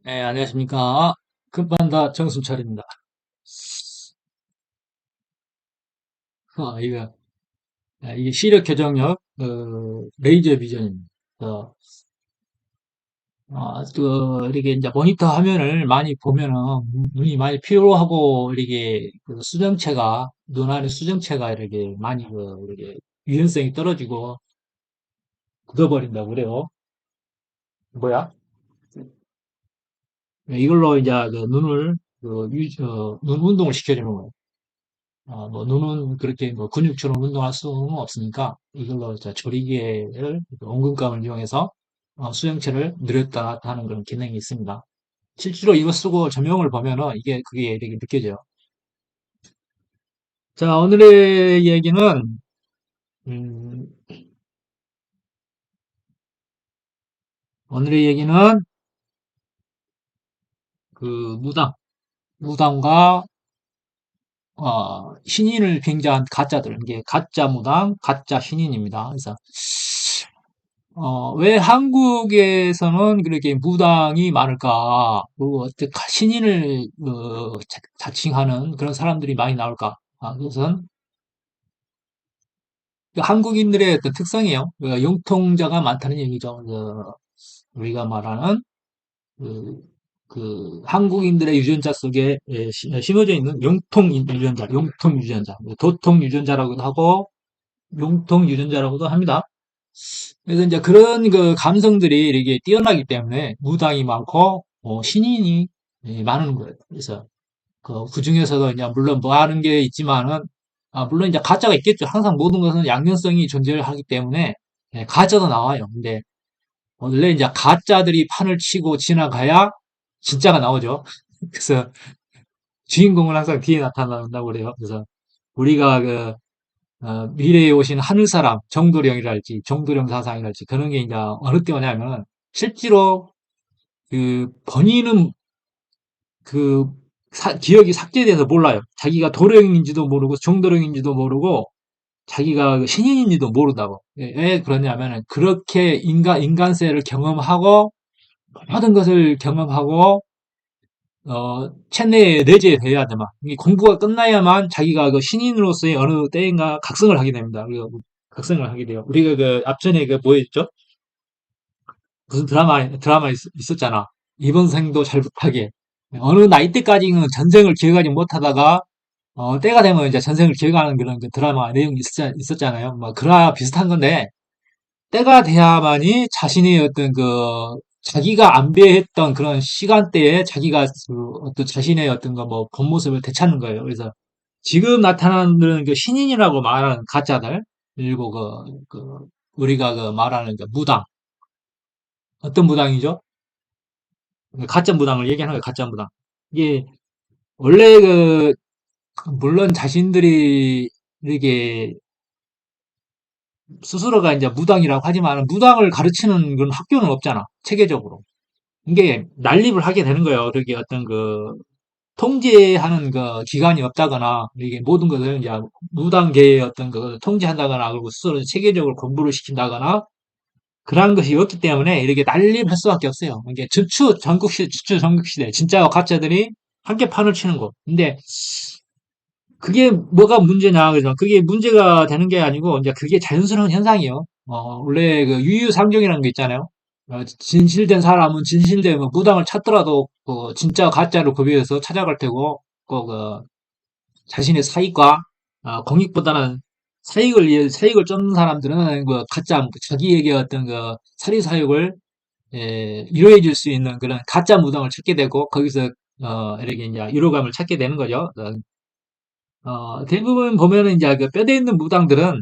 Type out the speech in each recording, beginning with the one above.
네, 안녕하십니까. 급반다 정순철입니다. 이거, 이게 시력 교정력, 레이저 비전입니다. 어, 또, 이렇게 이제 모니터 화면을 많이 보면은 눈이 많이 피로하고, 이렇게 그 수정체가, 눈 안에 수정체가 이렇게 많이 이렇게 유연성이 떨어지고 굳어버린다고 그래요. 뭐야? 네, 이걸로 이제 그 눈을, 눈 운동을 시켜주는 거예요. 뭐 눈은 그렇게 뭐 근육처럼 운동할 수는 없으니까 이걸로 이제 조리개를 원근감을 이용해서 수정체를 늘렸다 놨다 하는 그런 기능이 있습니다. 실제로 이거 쓰고 조명을 보면은 이게 그게 되게 느껴져요. 자, 오늘의 얘기는 음, 오늘의 얘기는 그 무당과 신인을 빙자한 가짜들, 이게 가짜 무당, 가짜 신인입니다. 그래서 왜 한국에서는 그렇게 무당이 많을까? 그리고 어떻게 신인을 자칭하는 그런 사람들이 많이 나올까? 그것은 그 한국인들의 어떤 특성이에요. 영통자가 많다는 얘기죠. 우리가 말하는 그, 그 한국인들의 유전자 속에 심어져 있는 영통 유전자, 용통 유전자, 도통 유전자라고도 하고 용통 유전자라고도 합니다. 그래서 이제 그런 그 감성들이 이렇게 뛰어나기 때문에 무당이 많고 신인이 많은 거예요. 그래서 그 중에서도 이제 물론 뭐 하는 게 있지만은 물론 이제 가짜가 있겠죠. 항상 모든 것은 양면성이 존재하기 때문에 가짜도 나와요. 근데 원래 이제 가짜들이 판을 치고 지나가야 진짜가 나오죠. 그래서 주인공은 항상 뒤에 나타난다고 그래요. 그래서 우리가 미래에 오신 하늘사람, 정도령이랄지, 정도령 사상이랄지, 그런 게 이제 어느 때 오냐면, 실제로 본인은 기억이 삭제돼서 몰라요. 자기가 도령인지도 모르고, 정도령인지도 모르고, 자기가 그 신인인지도 모른다고. 왜 그러냐면은, 그렇게 인간세를 경험하고, 모든 것을 경험하고, 체내에 내재돼야 돼만. 이 공부가 끝나야만 자기가 그 신인으로서의 어느 때인가 각성을 하게 됩니다. 그리고 각성을 하게 돼요. 우리가 그 앞전에 그 뭐였죠? 무슨 드라마 있었잖아. 이번 생도 잘 부탁해. 어느 나이 때까지는 전생을 기억하지 못하다가 때가 되면 이제 전생을 기억하는 그런 그 드라마 내용이 있었잖아요. 뭐 그거와 비슷한 건데 때가 돼야만이 자신의 어떤 자기가 안배했던 그런 시간대에 자기가 어떤 자신의 어떤 뭐 본 모습을 되찾는 거예요. 그래서 지금 나타나는 그 신인이라고 말하는 가짜들, 그리고 우리가 말하는 그 무당, 어떤 무당이죠? 가짜 무당을 얘기하는 거예요, 가짜 무당. 이게 원래 물론 자신들이 이렇게 스스로가 이제 무당이라고 하지만 무당을 가르치는 그런 학교는 없잖아, 체계적으로. 이게 난립을 하게 되는 거예요. 그렇게 어떤 통제하는 기관이 없다거나, 이게 모든 것을 이제 무단계의 어떤 통제한다거나, 그리고 스스로 체계적으로 공부를 시킨다거나, 그러한 것이 없기 때문에 이렇게 난립할 수밖에 없어요. 이게 주추 전국시대, 진짜와 가짜들이 함께 판을 치는 거. 근데 그게 뭐가 문제냐, 그죠? 그게 문제가 되는 게 아니고, 이제 그게 자연스러운 현상이에요. 원래 유유상종이라는 게 있잖아요. 진실된 사람은 진실된 무당을 찾더라도 진짜 가짜로 구별해서 찾아갈 테고, 꼭 자신의 사익과 공익보다는 사익을 쫓는 사람들은 가짜 자기에게 어떤 사리사욕을 이루어줄 수 있는 그런 가짜 무당을 찾게 되고 거기서 이렇게 이제 위로감을 찾게 되는 거죠. 대부분 보면은 이제 뼈대 있는 무당들은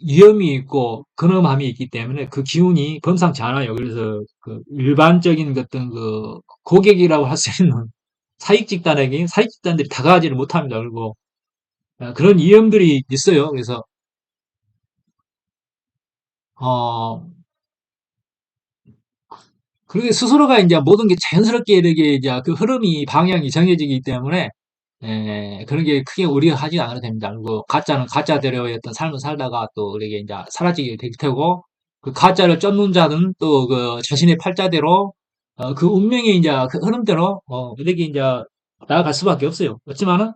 위험이 있고 근엄함이 있기 때문에 그 기운이 범상치 않아요. 그래서 일반적인 어떤 고객이라고 할 수 있는 사익 집단들이 다가가지를 못합니다. 그리고 그런 위험들이 있어요. 그래서 어 그렇게 스스로가 이제 모든 게 자연스럽게 이렇게 이제 그 흐름이 방향이 정해지기 때문에 그런 게 크게 우려하지 않아도 됩니다. 그리고 가짜는 가짜대로의 어떤 삶을 살다가 또 이렇게 이제 사라지게 될 테고 그 가짜를 쫓는 자는 또 자신의 팔자대로 그 운명의 이제 그 흐름대로 이렇게 이제 나아갈 수밖에 없어요. 그렇지만은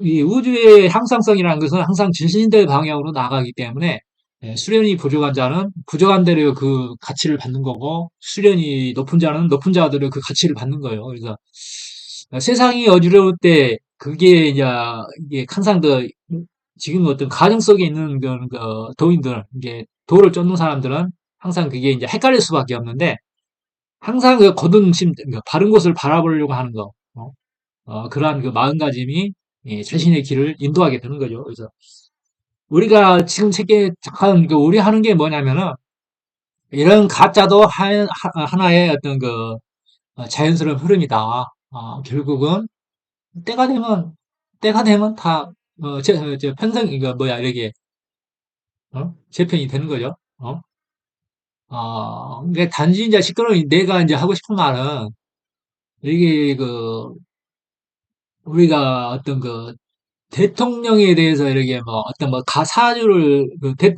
이 우주의 항상성이라는 것은 항상 진실대 방향으로 나가기 때문에 수련이 부족한 자는 부족한 대로 그 가치를 받는 거고 수련이 높은 자는 높은 자들의 그 가치를 받는 거예요. 그래서 세상이 어지러울 때 그게 이제 이게 항상 더 지금 어떤 가정 속에 있는 그 도인들 이게 도를 쫓는 사람들은 항상 그게 이제 헷갈릴 수밖에 없는데 항상 그 거듭 심 바른 곳을 바라보려고 하는 거 그러한 그 마음가짐이 자신의 길을 인도하게 되는 거죠. 그래서 우리가 지금 책에 잠깐 우리 하는 게 뭐냐면은 이런 가짜도 하나의 어떤 그 자연스러운 흐름이다. 결국은 때가 되면 때가 되면 다 편성 이거 뭐야 이렇게 재편이 되는 거죠. 근데 단지 이제 시끄러운 내가 이제 하고 싶은 말은 이게 그 우리가 어떤 그 대통령에 대해서 이렇게 뭐 어떤 뭐 사주를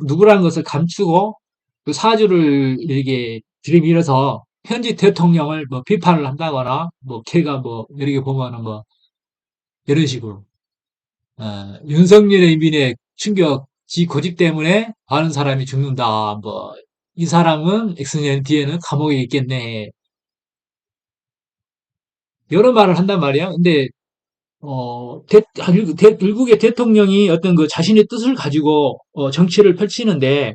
누구라는 것을 감추고 그 사주를 이렇게 들이밀어서 현직 대통령을 뭐 비판을 한다거나 뭐 걔가 뭐 이렇게 보면은 뭐 이런 식으로 윤석열의 인민의 충격 지 고집 때문에 많은 사람이 죽는다 뭐 이 사람은 X년 뒤에는 감옥에 있겠네 여러 말을 한단 말이야 근데 결국에 대통령이 어떤 그 자신의 뜻을 가지고 정치를 펼치는데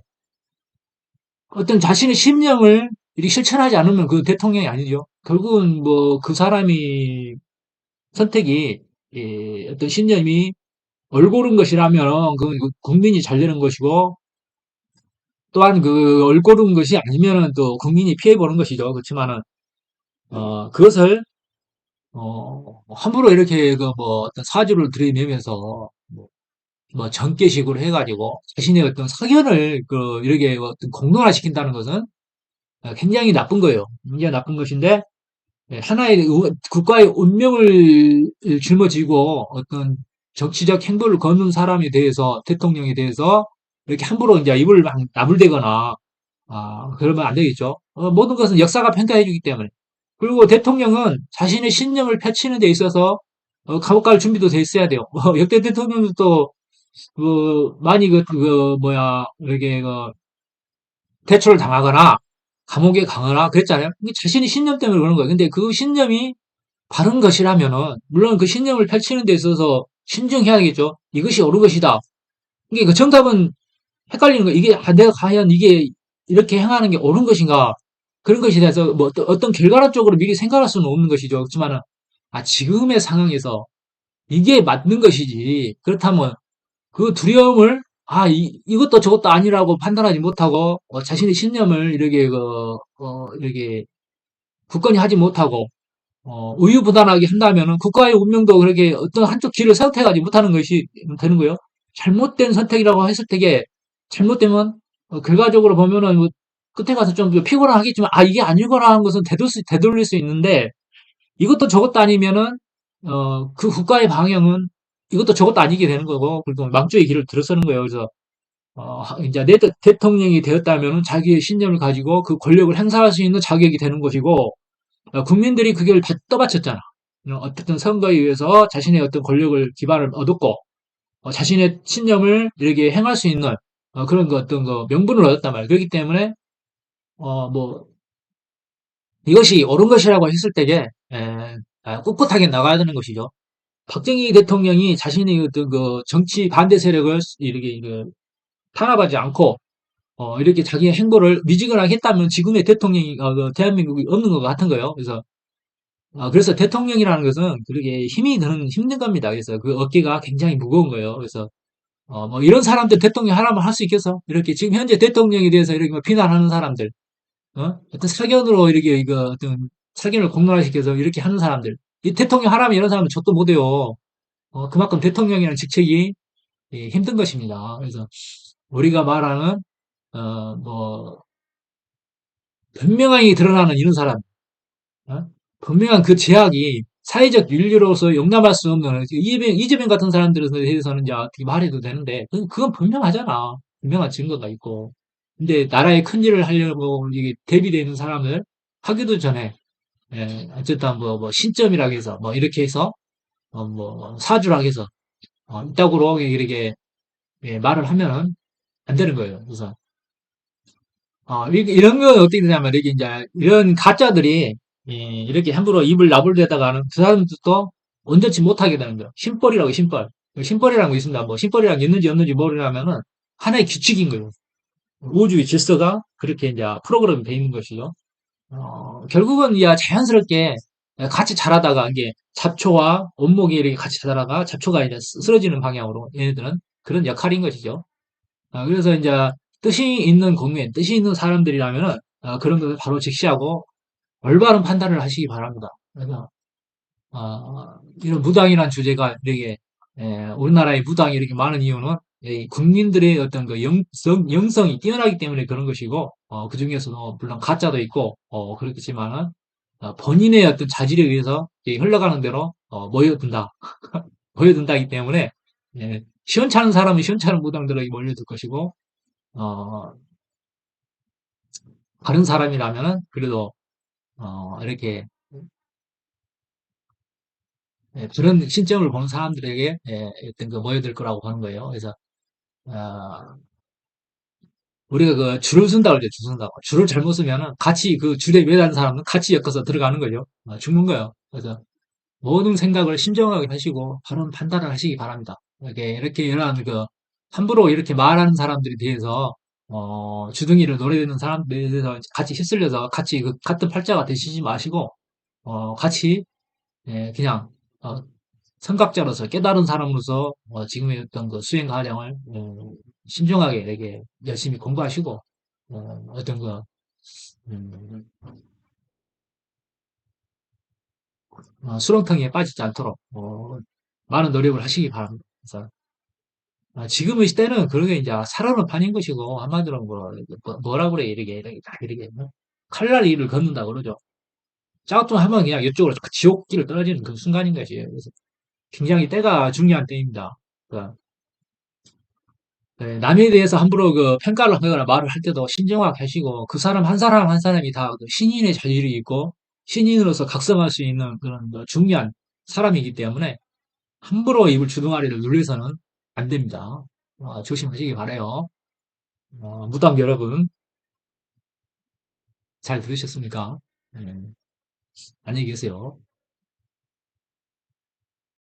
어떤 자신의 심령을 이렇게 실천하지 않으면 그 대통령이 아니죠. 결국은 뭐 그 사람이 선택이 어떤 신념이 옳고른 것이라면 그 국민이 잘 되는 것이고 또한 그 옳고른 것이 아니면은 또 국민이 피해 보는 것이죠. 그렇지만은 그것을 함부로 이렇게 그 뭐 어떤 사주를 들이내면서 뭐 전개식으로 해가지고 자신의 어떤 사견을 그 이렇게 어떤 공론화시킨다는 것은 굉장히 나쁜 거예요. 굉장히 나쁜 것인데 하나의 국가의 운명을 짊어지고 어떤 정치적 행보를 거는 사람에 대해서 대통령에 대해서 이렇게 함부로 이제 입을 막 나불대거나 그러면 안 되겠죠. 모든 것은 역사가 평가해 주기 때문에. 그리고 대통령은 자신의 신념을 펼치는 데 있어서 감옥 갈 준비도 돼 있어야 돼요. 역대 대통령도 또 많이 뭐야 이렇게 대처를 당하거나 감옥에 가거나 그랬잖아요. 이게 자신의 신념 때문에 그런 거예요. 근데 그 신념이 바른 것이라면은 물론 그 신념을 펼치는 데 있어서 신중해야겠죠. 이것이 옳은 것이다. 이게 그 정답은 헷갈리는 거예요. 이게 내가 과연 이게 이렇게 행하는 게 옳은 것인가? 그런 것에 대해서 뭐 어떤 결과론적으로 미리 생각할 수는 없는 것이죠. 그렇지만은 지금의 상황에서 이게 맞는 것이지. 그렇다면 그 두려움을 이것도 저것도 아니라고 판단하지 못하고 자신의 신념을 이렇게 이렇게 굳건히 하지 못하고 우유부단하게 한다면은 국가의 운명도 그렇게 어떤 한쪽 길을 선택하지 못하는 것이 되는 거예요. 잘못된 선택이라고 했을 때게 잘못되면 결과적으로 보면은 뭐 끝에 가서 좀 피곤하겠지만 이게 아니거나 하는 것은 되돌릴 수 있는데 이것도 저것도 아니면은 그 국가의 방향은 이것도 저것도 아니게 되는 거고 그리고 망조의 길을 들어서는 거예요. 그래서 이제 내 대통령이 되었다면은 자기의 신념을 가지고 그 권력을 행사할 수 있는 자격이 되는 것이고 국민들이 그걸 떠받쳤잖아. 어쨌든 선거에 의해서 자신의 어떤 권력을 기반을 얻었고 자신의 신념을 이렇게 행할 수 있는 그런 어떤 명분을 얻었단 말이에요. 그렇기 때문에 뭐 이것이 옳은 것이라고 했을 때에 꿋꿋하게 나가야 되는 것이죠. 박정희 대통령이 자신의 어떤 그 정치 반대 세력을 이렇게 탄압하지 않고 이렇게 자기의 행보를 미지근하게 했다면 지금의 대통령이 대한민국이 없는 것 같은 거예요. 그래서 대통령이라는 것은 그렇게 힘이 드는 힘든 겁니다. 그래서 그 어깨가 굉장히 무거운 거예요. 그래서 뭐 이런 사람들 대통령 하라면 할 수 있겠어? 이렇게 지금 현재 대통령에 대해서 이렇게 뭐 비난하는 사람들, 어떤 사견으로 이렇게 이거 어떤 사견을 공론화시켜서 이렇게 하는 사람들, 이 대통령 하라면 이런 사람은 족도 못해요. 그만큼 대통령이라는 직책이 힘든 것입니다. 그래서 우리가 말하는 뭐 분명하게 드러나는 이런 사람, 분명한 그 제약이 사회적 윤리로서 용납할 수 없는 이재명 같은 사람들에 대해서는 이제 어떻게 말해도 되는데 그건 분명하잖아. 분명한 증거가 있고. 근데 나라의 큰 일을 하려고 이게 대비되어 있는 사람을 하기도 전에, 예, 어쨌든 뭐 신점이라고 해서, 뭐 이렇게 해서, 뭐 사주라고 해서, 이따구로 이렇게 예, 말을 하면은 안 되는 거예요. 그래서, 이런 건 어떻게 되냐면, 이렇게 이제, 이런 가짜들이, 예, 이렇게 함부로 입을 나불대다가 하는 그 사람들도 온전치 못하게 되는 거예요. 신벌이라고, 신벌. 신벌이라는 거 있습니다. 뭐, 신벌이라는 게 있는지 없는지 모르냐면은, 하나의 규칙인 거예요. 우주의 질서가 그렇게 이제 프로그램이 돼 있는 것이죠. 결국은 야 자연스럽게 같이 자라다가 이게 잡초와 원목이 이렇게 같이 자라다가 잡초가 이제 쓰러지는 방향으로 얘네들은 그런 역할인 것이죠. 그래서 이제 뜻이 있는 공무원, 뜻이 있는 사람들이라면은 그런 것을 바로 직시하고 올바른 판단을 하시기 바랍니다. 그래서 이런 무당이라는 주제가 이렇게 우리나라에 무당이 이렇게 많은 이유는 이 국민들의 어떤 그 영성이 뛰어나기 때문에 그런 것이고 그 중에서도 물론 가짜도 있고 그렇겠지만은 본인의 어떤 자질에 의해서 이 흘러가는 대로 모여든다 모여든다기 때문에 시원찮은 사람은 시원찮은 무당들에게 몰려들 것이고 어, 다른 사람이라면은 그래도 이렇게 그런 신점을 보는 사람들에게 어떤 그 모여들 거라고 보는 거예요. 그래서 어, 우리가 그 줄을 쓴다 그러죠. 줄 쓴다고. 줄을 잘못 쓰면은 같이 그 줄에 매달린 사람은 같이 엮어서 들어가는 거죠. 죽는 거예요. 그래서 모든 생각을 신중하게 하시고 바른 판단을 하시기 바랍니다. 이렇게 이러한 그 함부로 이렇게 말하는 사람들에 대해서 주둥이를 노래대는 사람들에 대해서 같이 휩쓸려서 같이 그 같은 팔자가 되시지 마시고 같이 그냥 어, 선각자로서 깨달은 사람으로서 지금의 어떤 그 수행 과정을 신중하게 이렇게 열심히 공부하시고 어떤 그 음, 수렁텅이에 빠지지 않도록 많은 노력을 하시기 바랍니다. 그래서 지금의 시대는 그러게 이제 살아는 판인 것이고 한마디로 뭐라 그래 이렇게 딱 이렇게 칼날 일을 걷는다 그러죠. 짜투 하면 그냥 이쪽으로 지옥길을 떨어지는 그 순간인 것이에요. 그래서 굉장히 때가 중요한 때입니다. 그러니까 남에 대해서 함부로 그 평가를 하거나 말을 할 때도 신중하게 하시고 그 사람 한 사람 한 사람이 다그 신인의 자질이 있고 신인으로서 각성할 수 있는 그런 뭐 중요한 사람이기 때문에 함부로 입을 주둥아리를 눌려서는 안 됩니다. 조심하시기 바래요. 무당 여러분 잘 들으셨습니까? 네, 안녕히 계세요.